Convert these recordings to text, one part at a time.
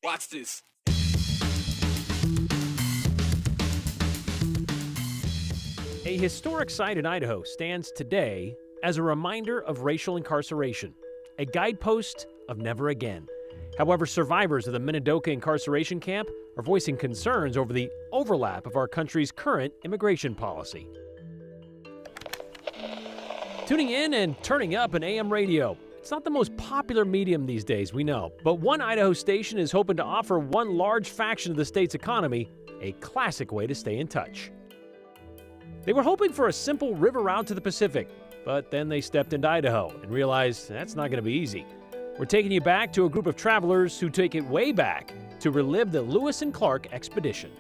Watch this. A historic site in Idaho stands today as a reminder of racial incarceration, a guidepost of never again. However, survivors of the Minidioka incarceration camp are voicing concerns over the overlap of our country's current immigration policy. Tuning in and turning up an AM radio. It's not the most popular medium these days, we know, but one Idaho station is hoping to offer one large faction of the state's economy a classic way to stay in touch. They were hoping for a simple river route to the Pacific, but then they stepped into Idaho and realized that's not going to be easy. We're taking you back to a group of travelers who take it way back to relive the Lewis and Clark expedition.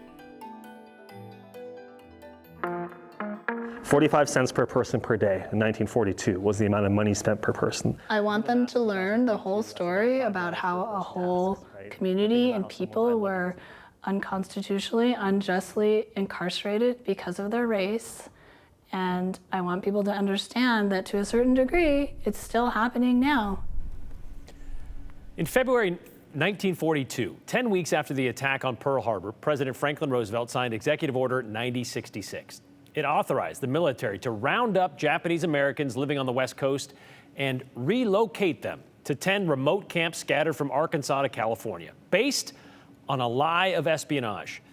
45 cents per person per day in 1942 was the amount of money spent per person. I want them to learn the whole story about how a whole community and people were unconstitutionally, unjustly incarcerated because of their race. And I want people to understand that to a certain degree, it's still happening now. In February 1942, 10 weeks after the attack on Pearl Harbor, President Franklin Roosevelt signed Executive Order 9066. It authorized the military to round up Japanese Americans living on the West Coast and relocate them to 10 remote camps scattered from Arkansas to California, based on a lie of espionage.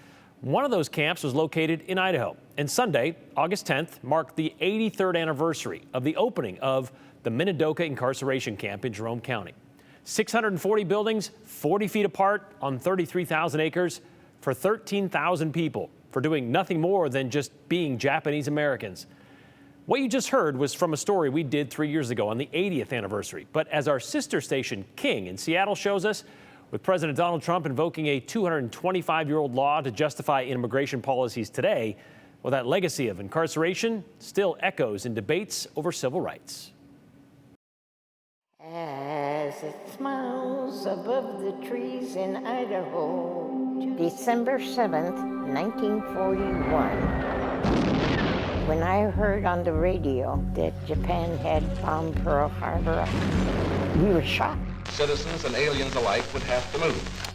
One of those camps was located in Idaho, and Sunday, August 10th, marked the 83rd anniversary of the opening of the Minidioka incarceration camp in Jerome County. 640 buildings, 40 feet apart on 33,000 acres for 13,000 people, for doing nothing more than just being Japanese Americans. What you just heard was from a story we did 3 years ago on the 80th anniversary. But as our sister station, King in Seattle, shows us, with President Donald Trump invoking a 225-year-old law to justify immigration policies today, well, that legacy of incarceration still echoes in debates over civil rights. As it smiles above the trees in Idaho, December 7th, 1941, when I heard on the radio that Japan had bombed Pearl Harbor, we were shocked. Citizens and aliens alike would have to move.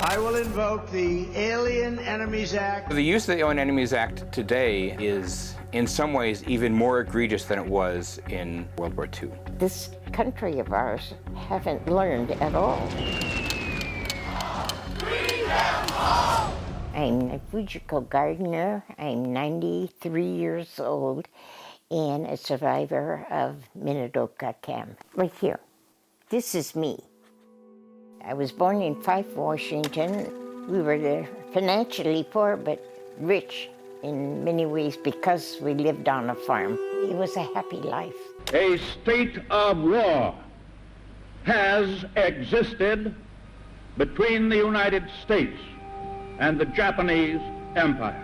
I will invoke the Alien Enemies Act. The use of the Alien Enemies Act today is, in some ways, even more egregious than it was in World War II. This country of ours haven't learned at all. I'm a Fujiko Gardner. I'm 93 years old and a survivor of Minidioka Camp. Right here. This is me. I was born in Fife, Washington. We were financially poor but rich in many ways because we lived on a farm. It was a happy life. A state of war has existed between the United States and the Japanese Empire.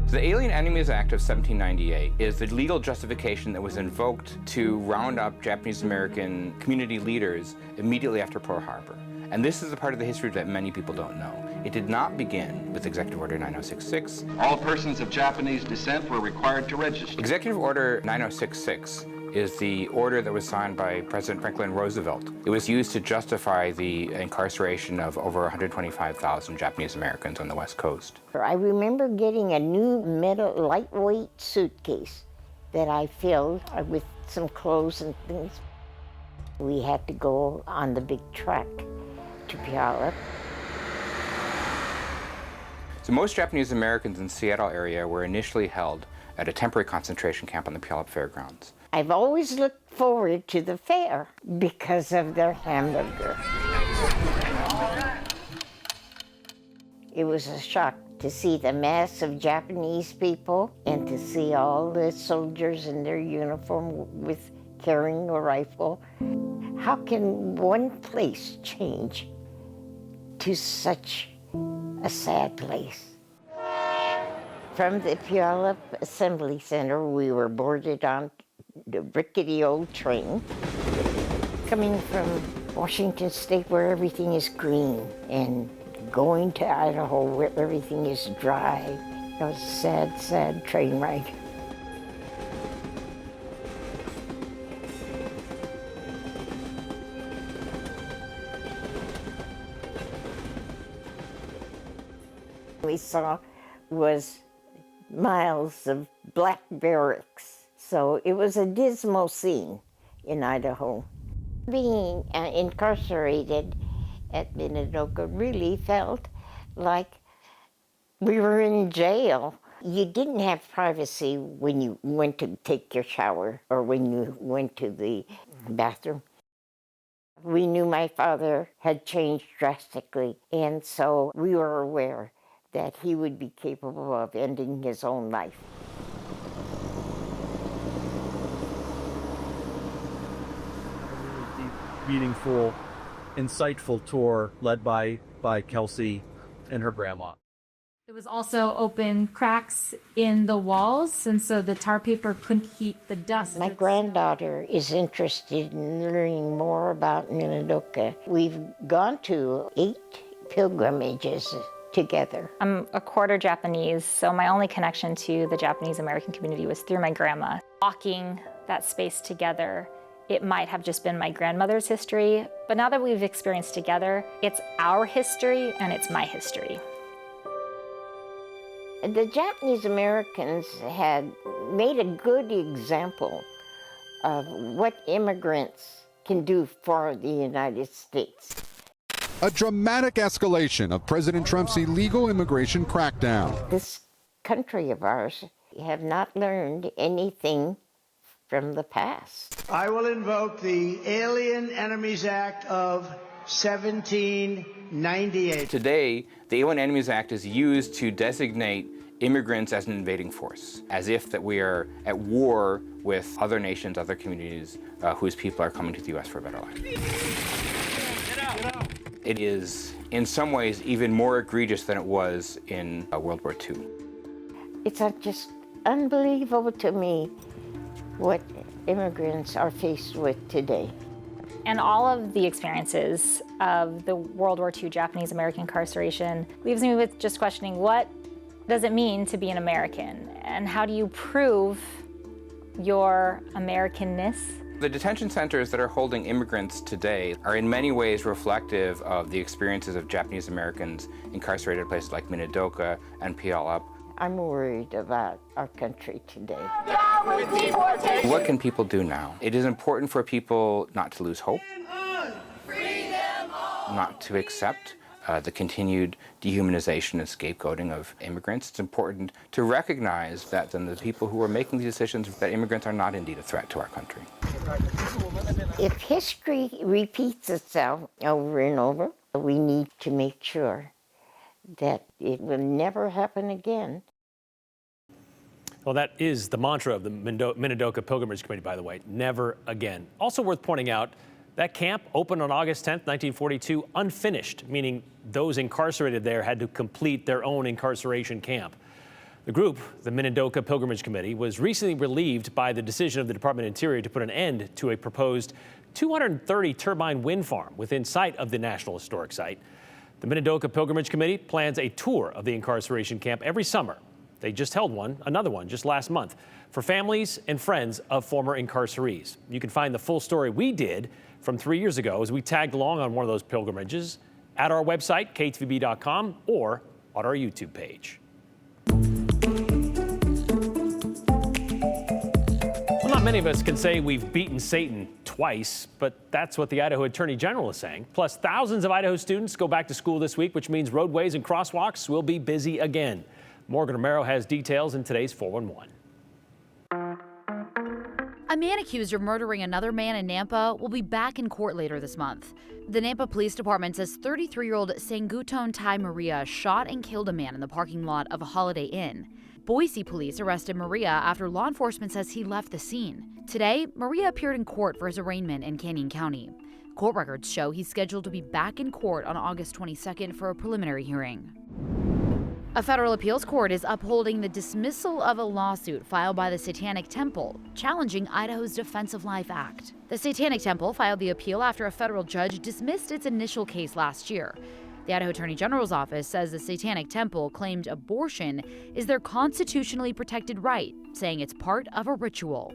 The Alien Enemies Act of 1798 is the legal justification that was invoked to round up Japanese American community leaders immediately after Pearl Harbor. And this is a part of the history that many people don't know. It did not begin with Executive Order 9066. All persons of Japanese descent were required to register. Executive Order 9066 is the order that was signed by President Franklin Roosevelt. It was used to justify the incarceration of over 125,000 Japanese Americans on the West Coast. I remember getting a new metal lightweight suitcase that I filled with some clothes and things. We had to go on the big truck to Puyallup. So most Japanese Americans in the Seattle area were initially held at a temporary concentration camp on the Puyallup Fairgrounds. I've always looked forward to the fair because of their hamburger. It was a shock to see the mass of Japanese people and to see all the soldiers in their uniform with carrying a rifle. How can one place change to such a sad place? From the Puyallup Assembly Center, we were boarded on the rickety old train coming from Washington State where everything is green and going to Idaho where everything is dry. It was a sad, sad train ride. we saw was miles of black barracks. So it was a dismal scene in Idaho. Being incarcerated at Minidioka really felt like we were in jail. You didn't have privacy when you went to take your shower or when you went to the bathroom. We knew my father had changed drastically, and so we were aware that he would be capable of ending his own life. Deep, meaningful, insightful tour led by Kelsey and her grandma. There was also open cracks in the walls, and so the tar paper couldn't keep the dust. My granddaughter is interested in learning more about Minidioka. We've gone to 8 pilgrimages together. I'm a quarter Japanese, so my only connection to the Japanese American community was through my grandma. Walking that space together, it might have just been my grandmother's history, but now that we've experienced together, it's our history and it's my history. The Japanese Americans had made a good example of what immigrants can do for the United States. A dramatic escalation of President Trump's illegal immigration crackdown. This country of ours have not learned anything from the past. I will invoke the Alien Enemies Act of 1798. Today, the Alien Enemies Act is used to designate immigrants as an invading force, as if that we are at war with other nations, other communities whose people are coming to the U.S. for a better life. It is, in some ways, even more egregious than it was in World War II. It's just unbelievable to me what immigrants are faced with today. And all of the experiences of the World War II Japanese American incarceration leaves me with just questioning, what does it mean to be an American? And how do you prove your Americanness? The detention centers that are holding immigrants today are in many ways reflective of the experiences of Japanese Americans incarcerated at places like Minidioka and Puyallup. I'm worried about our country today. What can people do now? It is important for people not to lose hope, not to accept the continued dehumanization and scapegoating of immigrants. It's important to recognize that the people who are making these decisions, that immigrants are not indeed a threat to our country. If history repeats itself over and over, we need to make sure that it will never happen again. Well, that is the mantra of the Minidioka Pilgrimage Committee, by the way, never again. Also worth pointing out, that camp opened on August 10th, 1942, unfinished, meaning those incarcerated there had to complete their own incarceration camp. The group, the Minidioka Pilgrimage Committee, was recently relieved by the decision of the Department of Interior to put an end to a proposed 230 turbine wind farm within sight of the National Historic Site. The Minidioka Pilgrimage Committee plans a tour of the incarceration camp every summer. They just held another one just last month, for families and friends of former incarcerees. You can find the full story we did from 3 years ago as we tagged along on one of those pilgrimages at our website, ktvb.com, or on our YouTube page. Well, not many of us can say we've beaten Satan twice, but that's what the Idaho Attorney General is saying. Plus, thousands of Idaho students go back to school this week, which means roadways and crosswalks will be busy again. Morgan Romero has details in today's 411. A man accused of murdering another man in Nampa will be back in court later this month. The Nampa Police Department says 33-year-old Sanguton Tai Maria shot and killed a man in the parking lot of a Holiday Inn. Boise police arrested Maria after law enforcement says he left the scene. Today, Maria appeared in court for his arraignment in Canyon County. Court records show he's scheduled to be back in court on August 22nd for a preliminary hearing. A federal appeals court is upholding the dismissal of a lawsuit filed by the Satanic Temple, challenging Idaho's Defense of Life Act. The Satanic Temple filed the appeal after a federal judge dismissed its initial case last year. The Idaho Attorney General's office says the Satanic Temple claimed abortion is their constitutionally protected right, saying it's part of a ritual.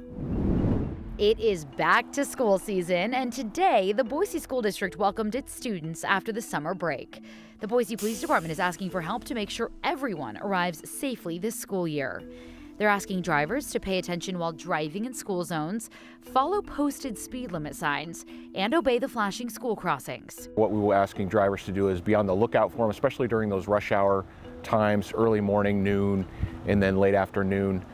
It is back to school season, and today the Boise School District welcomed its students after the summer break. The Boise Police Department is asking for help to make sure everyone arrives safely this school year. They're asking drivers to pay attention while driving in school zones, follow posted speed limit signs, and obey the flashing school crossings. What we were asking drivers to do is be on the lookout for them, especially during those rush hour times, early morning, noon, and then late afternoon.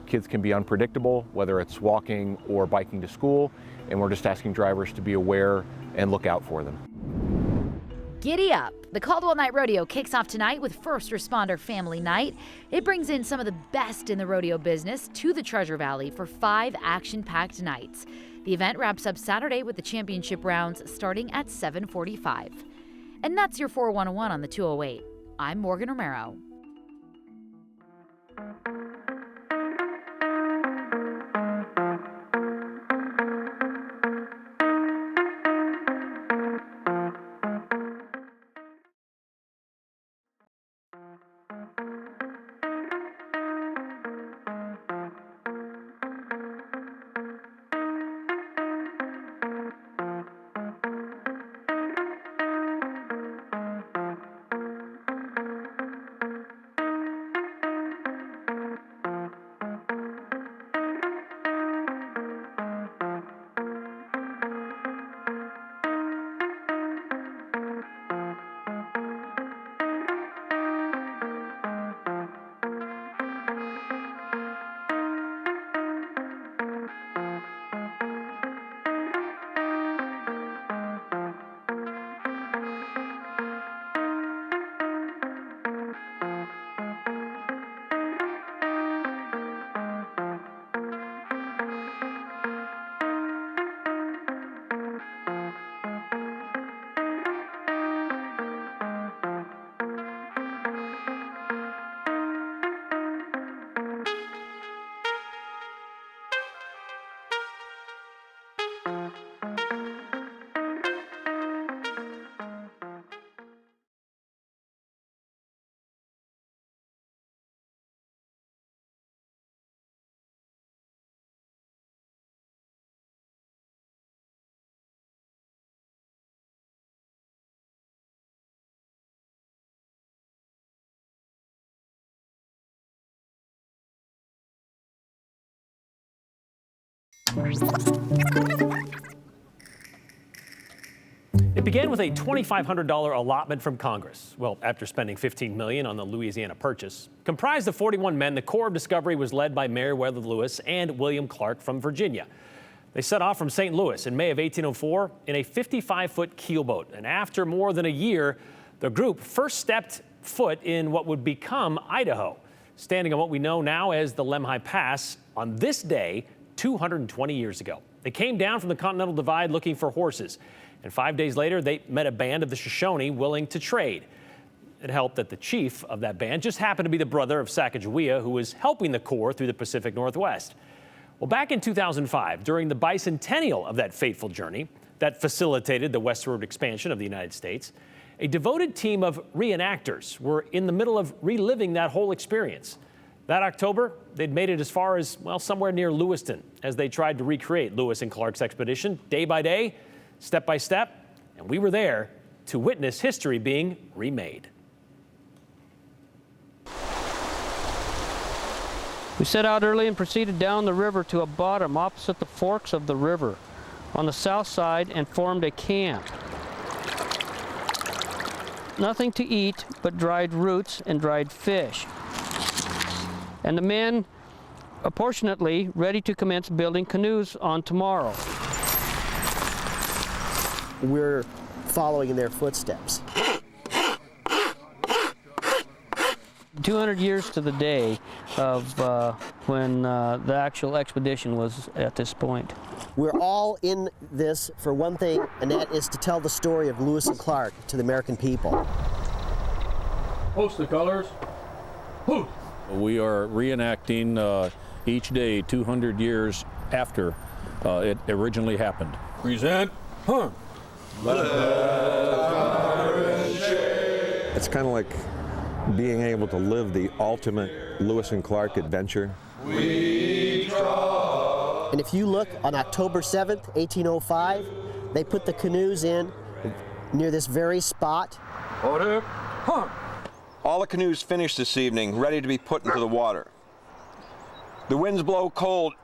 Kids can be unpredictable, whether it's walking or biking to school, and we're just asking drivers to be aware and look out for them. Giddy up! The Caldwell Night Rodeo kicks off tonight with First Responder Family Night. It brings in some of the best in the rodeo business to the Treasure Valley for 5 action-packed nights. The event wraps up Saturday with the championship rounds starting at 7:45. And that's your 411 on the 208. I'm Morgan Romero. It began with a $2,500 allotment from Congress. Well, after spending $15 million on the Louisiana Purchase. Comprised of 41 men, the Corps of Discovery was led by Meriwether Lewis and William Clark from Virginia. They set off from St. Louis in May of 1804 in a 55-foot keelboat. And after more than a year, the group first stepped foot in what would become Idaho, standing on what we know now as the Lemhi Pass on this day 220 years ago. They came down from the Continental Divide looking for horses. And 5 days later, they met a band of the Shoshone willing to trade. It helped that the chief of that band just happened to be the brother of Sacagawea, who was helping the Corps through the Pacific Northwest. Well, back in 2005, during the bicentennial of that fateful journey that facilitated the westward expansion of the United States, a devoted team of reenactors were in the middle of reliving that whole experience. That October, they'd made it as far as, well, somewhere near Lewiston as they tried to recreate Lewis and Clark's expedition day by day, step by step, and we were there to witness history being remade. We set out early and proceeded down the river to a bottom opposite the forks of the river on the south side and formed a camp. Nothing to eat but dried roots and dried fish. And the men, apportionately, ready to commence building canoes on tomorrow. We're following in their footsteps. 200 years to the day of when the actual expedition was at this point. We're all in this for one thing, and that is to tell the story of Lewis and Clark to the American people. Post the colors. Post. We are reenacting each day 200 years after it originally happened. Present. Huh. It's kind of like being able to live the ultimate Lewis and Clark adventure. And And if you look on October 7th, 1805, they put the canoes in near this very spot. Order. All the canoes finished this evening, ready to be put into the water. The winds blow cold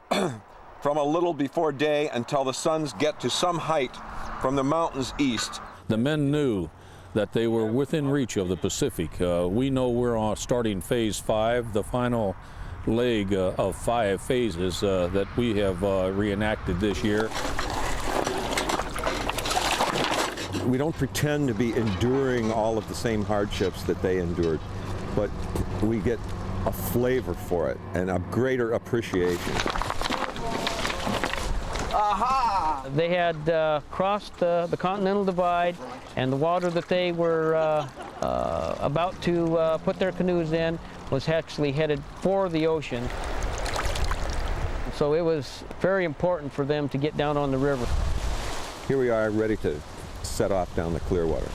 from a little before day until the suns get to some height from the mountains east. The men knew that they were within reach of the Pacific. We know we're on starting phase 5, the final leg of 5 phases that we have reenacted this year. We don't pretend to be enduring all of the same hardships that they endured, but we get a flavor for it and a greater appreciation. Aha! They had crossed the Continental Divide, and the water that they were about to put their canoes in was actually headed for the ocean. So it was very important for them to get down on the river. Here we are, ready to set off down the Clearwater.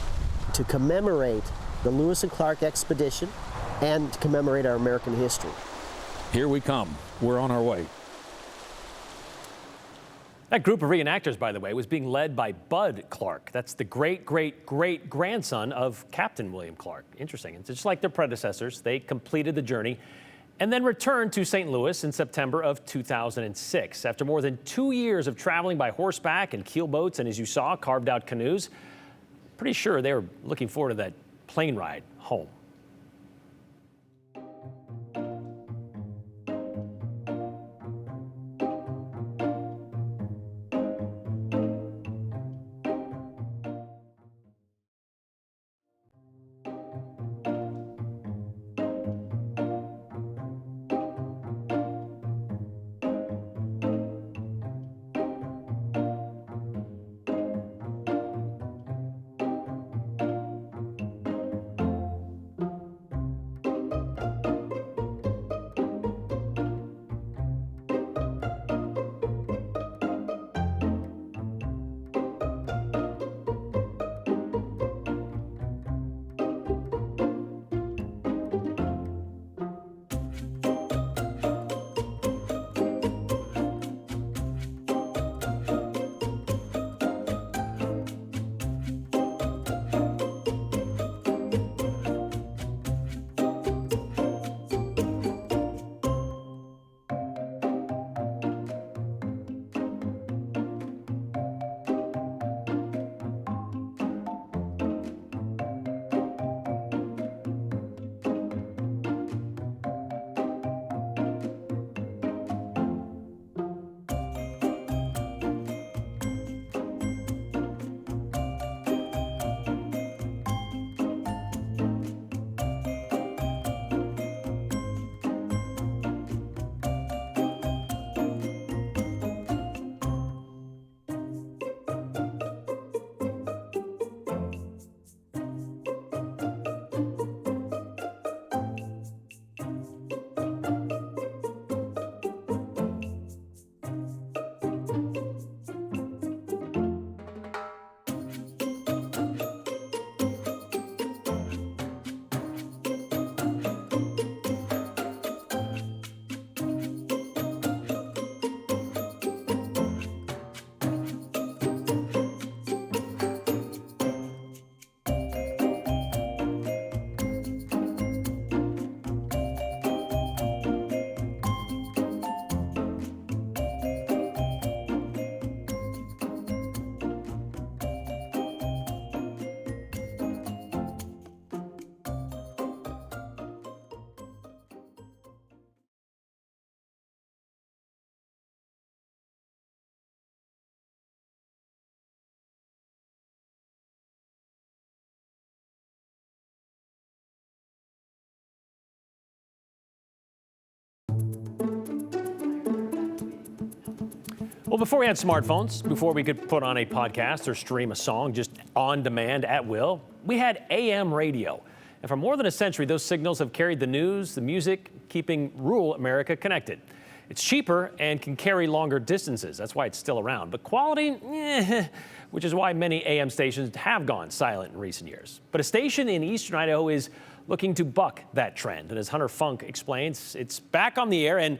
To commemorate the Lewis and Clark expedition and to commemorate our American history. Here we come. We're on our way. That group of reenactors, by the way, was being led by Bud Clark. That's the great-great-great-grandson of Captain William Clark. Interesting. It's just like their predecessors. They completed the journey and then returned to St. Louis in September of 2006. After more than 2 years of traveling by horseback and keelboats and, as you saw, carved out canoes, pretty sure they were looking forward to that plane ride home. Well, before we had smartphones, before we could put on a podcast or stream a song just on demand at will, we had AM radio. And for more than a century, those signals have carried the news, the music, keeping rural America connected. It's cheaper and can carry longer distances. That's why it's still around. But quality, which is why many AM stations have gone silent in recent years. But a station in eastern Idaho is looking to buck that trend. And as Hunter Funk explains, it's back on the air and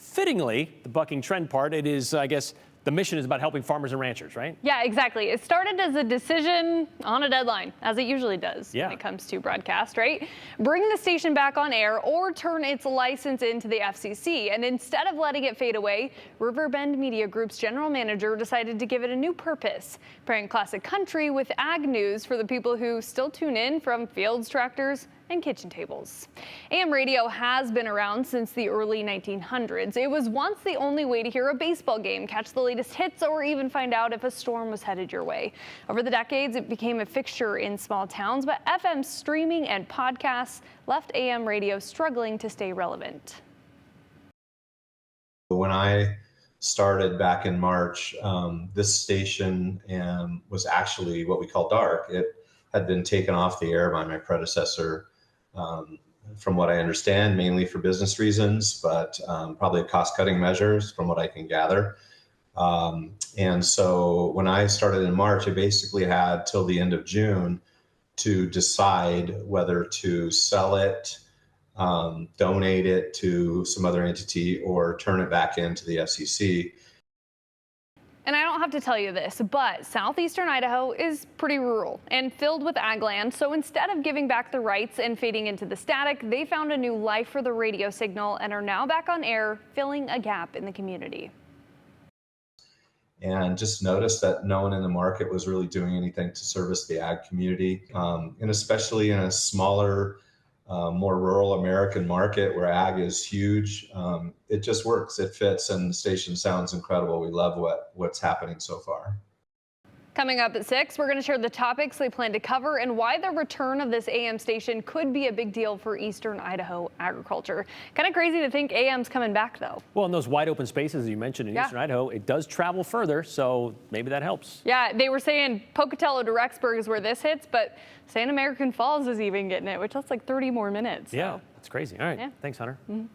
fittingly, the bucking trend part, it is, I guess, the mission is about helping farmers and ranchers, right? Yeah, exactly. It started as a decision on a deadline, as it usually does when it comes to broadcast, right? Bring the station back on air or turn its license into the FCC. And instead of letting it fade away, Riverbend Media Group's general manager decided to give it a new purpose, pairing classic country with ag news for the people who still tune in from fields, tractors, and kitchen tables. AM radio has been around since the early 1900s. It was once the only way to hear a baseball game, catch the latest hits, or even find out if a storm was headed your way. Over the decades, it became a fixture in small towns, but FM streaming and podcasts left AM radio struggling to stay relevant. When I started back in March, this station was actually what we call dark. It had been taken off the air by my predecessor, from what I understand, mainly for business reasons, but probably cost-cutting measures from what I can gather. And so when I started in March, I basically had till the end of June to decide whether to sell it, donate it to some other entity, or turn it back into the FCC. And I don't have to tell you this, but southeastern Idaho is pretty rural and filled with ag land. So instead of giving back the rights and fading into the static, they found a new life for the radio signal and are now back on air, filling a gap in the community. And just noticed that no one in the market was really doing anything to service the ag community, and especially in a smaller, more rural American market where ag is huge. It just works, it fits, and the station sounds incredible. We love what's happening so far. Coming up at 6, we're going to share the topics they plan to cover and why the return of this AM station could be a big deal for eastern Idaho agriculture. Kind of crazy to think AM's coming back, though. Well, in those wide open spaces you mentioned in eastern Idaho, it does travel further, so maybe that helps. Yeah, they were saying Pocatello to Rexburg is where this hits, but saying American Falls is even getting it, which that's like 30 more minutes. So. Yeah, that's crazy. All right, thanks, Hunter. Mm-hmm.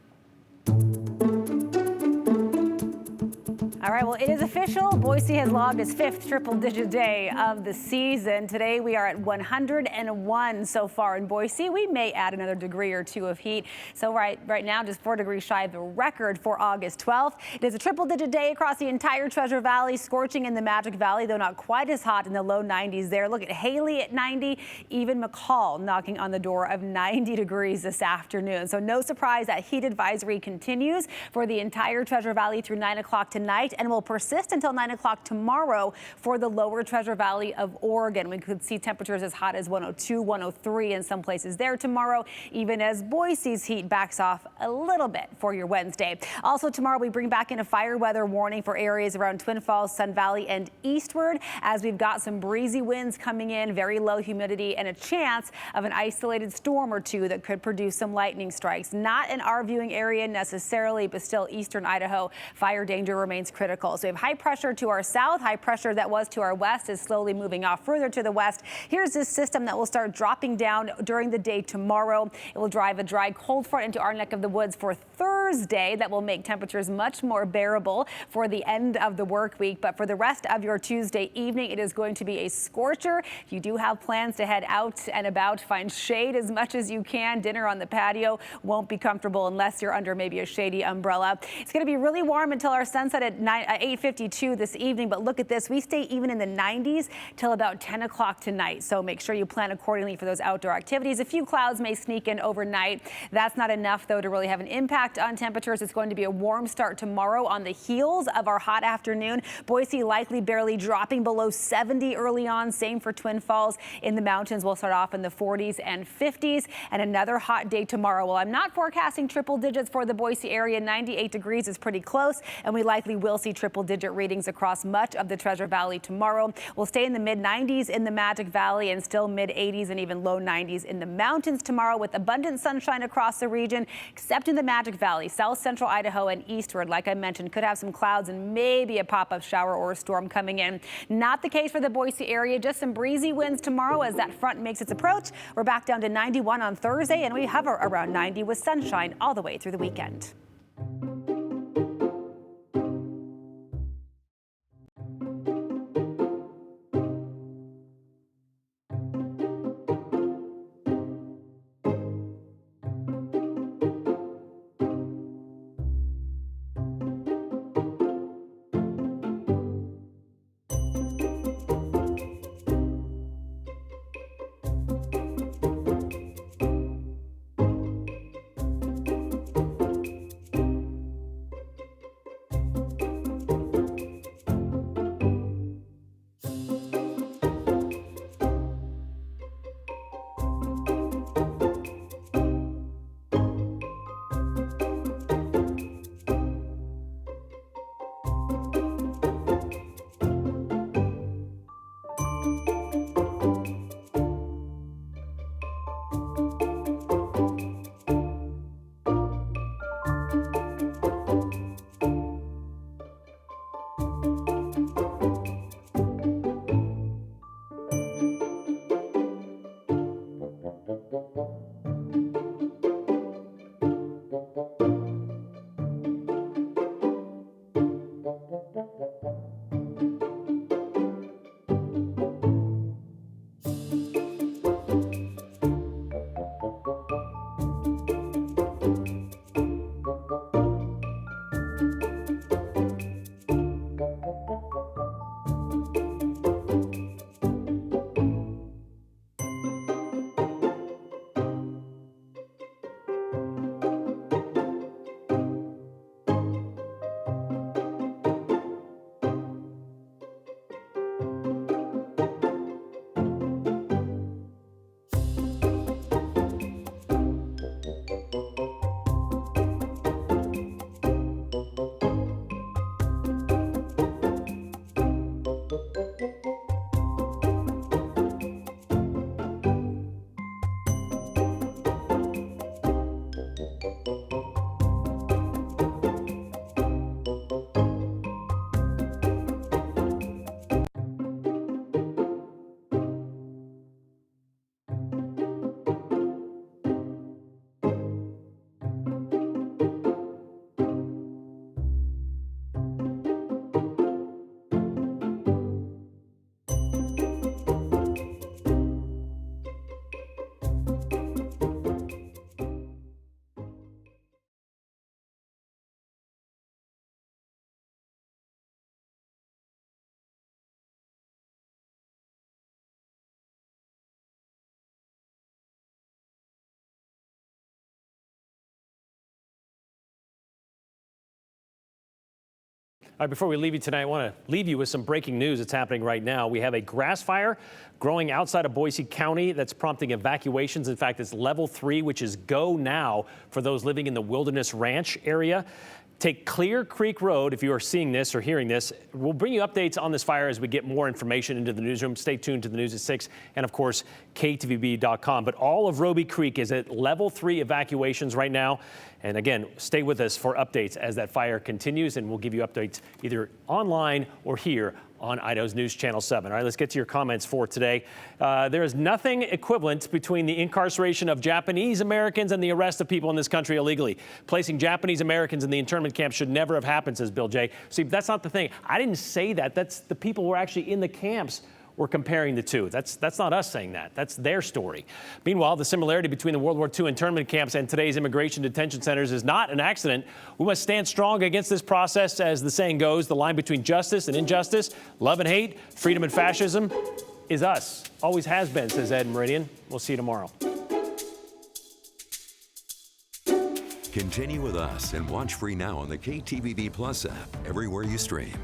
All right, well, it is official. Boise has logged its 5th triple-digit day of the season. Today, we are at 101 so far in Boise. We may add another degree or two of heat. So right now, just 4 degrees shy of the record for August 12th. It is a triple-digit day across the entire Treasure Valley, scorching in the Magic Valley, though not quite as hot in the low 90s there. Look at Haley at 90, even McCall knocking on the door of 90 degrees this afternoon. So no surprise that heat advisory continues for the entire Treasure Valley through 9 o'clock tonight, and will persist until 9 o'clock tomorrow for the lower Treasure Valley of Oregon. We could see temperatures as hot as 102, 103 in some places there tomorrow, even as Boise's heat backs off a little bit for your Wednesday. Also tomorrow, we bring back in a fire weather warning for areas around Twin Falls, Sun Valley, and eastward, as we've got some breezy winds coming in, very low humidity, and a chance of an isolated storm or two that could produce some lightning strikes. Not in our viewing area necessarily, but still eastern Idaho, fire danger remains critical. So we have high pressure to our south. High pressure that was to our west is slowly moving off further to the west. Here's this system that will start dropping down during the day tomorrow. It will drive a dry cold front into our neck of the woods for Thursday. That will make temperatures much more bearable for the end of the work week. But for the rest of your Tuesday evening, it is going to be a scorcher. If you do have plans to head out and about, find shade as much as you can. Dinner on the patio won't be comfortable unless you're under maybe a shady umbrella. It's going to be really warm until our sunset at 8:52 this evening. But look at this. We stay even in the 90s till about 10 o'clock tonight. So make sure you plan accordingly for those outdoor activities. A few clouds may sneak in overnight. That's not enough, though, to really have an impact on temperatures. It's going to be a warm start tomorrow on the heels of our hot afternoon. Boise likely barely dropping below 70 early on. Same for Twin Falls. In the mountains, we'll start off in the 40s and 50s. And another hot day tomorrow. Well, I'm not forecasting triple digits for the Boise area. 98 degrees is pretty close, and we likely will see triple-digit readings across much of the Treasure Valley tomorrow. We'll stay in the mid-90s in the Magic Valley and still mid-80s and even low 90s in the mountains tomorrow, with abundant sunshine across the region, except in the Magic Valley. South central Idaho and eastward, like I mentioned, could have some clouds and maybe a pop-up shower or a storm coming in. Not the case for the Boise area. Just some breezy winds tomorrow as that front makes its approach. We're back down to 91 on Thursday, and we hover around 90 with sunshine all the way through the weekend. All right, before we leave you tonight, I want to leave you with some breaking news that's happening right now. We have a grass fire growing outside of Boise County that's prompting evacuations. In fact, it's level 3, which is go now for those living in the Wilderness Ranch area. Take Clear Creek Road if you are seeing this or hearing this. We'll bring you updates on this fire as we get more information into the newsroom. Stay tuned to the news at 6 and, of course, KTVB.com. But all of Roby Creek is at level 3 evacuations right now. And again, stay with us for updates as that fire continues, and we'll give you updates either online or here on Idaho's News Channel 7. All right, let's get to your comments for today. There is nothing equivalent between the incarceration of Japanese Americans and the arrest of people in this country illegally. Placing Japanese Americans in the internment camp should never have happened, says Bill J. See, that's not the thing. I didn't say that. That's the people who are actually in the camps. We're comparing the two. That's not us saying that. That's their story. Meanwhile, the similarity between the World War II internment camps and today's immigration detention centers is not an accident. We must stand strong against this process. As the saying goes, the line between justice and injustice, love and hate, freedom and fascism is us. Always has been, says Ed Meridian. We'll see you tomorrow. Continue with us and watch free now on the KTVB Plus app everywhere you stream.